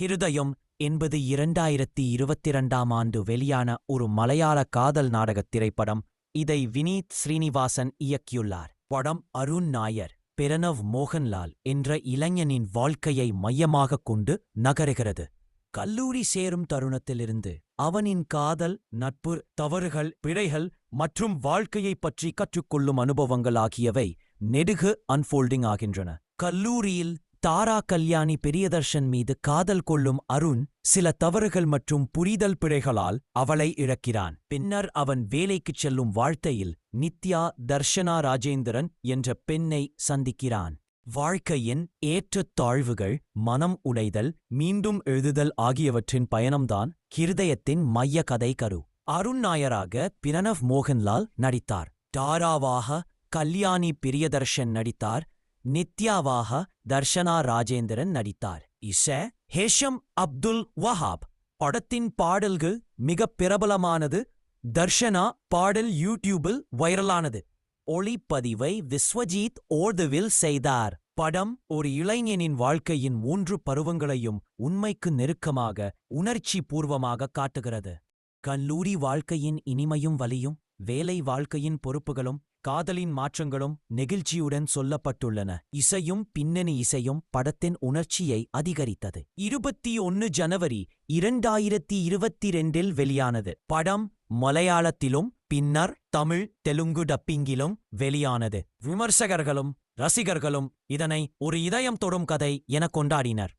ஹிருதயம் என்பது 2022ஆம் ஆண்டு வெளியான ஒரு மலையாள காதல் நாடகத் திரைப்படம். இதை வினீத் ஸ்ரீனிவாசன் இயக்கியுள்ளார். படம் அருண் நாயர், பிரணவ் மோகன்லால் என்ற இளைஞனின் வாழ்க்கையை மையமாகக் கொண்டு நகருகிறது. கல்லூரி சேரும் தருணத்திலிருந்து அவனின் காதல், நட்பு, தவறுகள், பிழைகள் மற்றும் வாழ்க்கையைப் பற்றி கற்றுக்கொள்ளும் அனுபவங்கள் ஆகியவை நெடுகு அன்ஃபோல்டிங் ஆகின்றன. கல்லூரியில் தாரா கல்யாணி பிரியதர்ஷன் மீது காதல் கொள்ளும் அருண் சில தவறுகள் மற்றும் புரிதல் பிழைகளால் அவளை இழக்கிறான். பின்னர் அவன் வேலைக்குச் செல்லும் வாழ்க்கையில் நித்யா தர்ஷனா ராஜேந்திரன் என்ற பெண்ணை சந்திக்கிறான். வாழ்க்கையின் ஏற்றத்தாழ்வுகள், மனம் உடைதல், மீண்டும் எழுதுதல் ஆகியவற்றின் பயணம்தான் ஹிருதயத்தின் மைய கதை கரு. அருண் நாயராக பிரணவ் மோகன்லால் நடித்தார். தாராவாக கல்யாணி பிரியதர்ஷன் நடித்தார். நித்யாவாக தர்ஷனா ராஜேந்திரன் நடித்தார். இசை ஹேஷம் அப்துல் வஹாப். படத்தின் பாடல்கள் மிக பிரபலமானது. தர்ஷனா பாடல் யூடியூபில் வைரலானது. ஒளிப்பதிவை விஸ்வஜீத் ஓர்துவில் செய்தார். படம் ஒரு இளைஞனின் வாழ்க்கையின் 3 பருவங்களையும் உண்மைக்கு நெருக்கமாக, உணர்ச்சி பூர்வமாக காட்டுகிறது. கல்லூரி வாழ்க்கையின் இனிமையும் வலியும், வேலை வாழ்க்கையின் பொறுப்புகளும், காதலின் மாற்றங்களும் நெகிழ்ச்சியுடன் சொல்லப்பட்டுள்ளன. இசையும் பின்னணி இசையும் படத்தின் உணர்ச்சியை அதிகரித்தது. 21 ஜனவரி 2022இல் வெளியானது. படம் மலையாளத்திலும் பின்னர் தமிழ், தெலுங்கு டப்பிங்கிலும் வெளியானது. விமர்சகர்களும் ரசிகர்களும் இதனை ஒரு இதயம் தொடும் கதை என கொண்டாடினர்.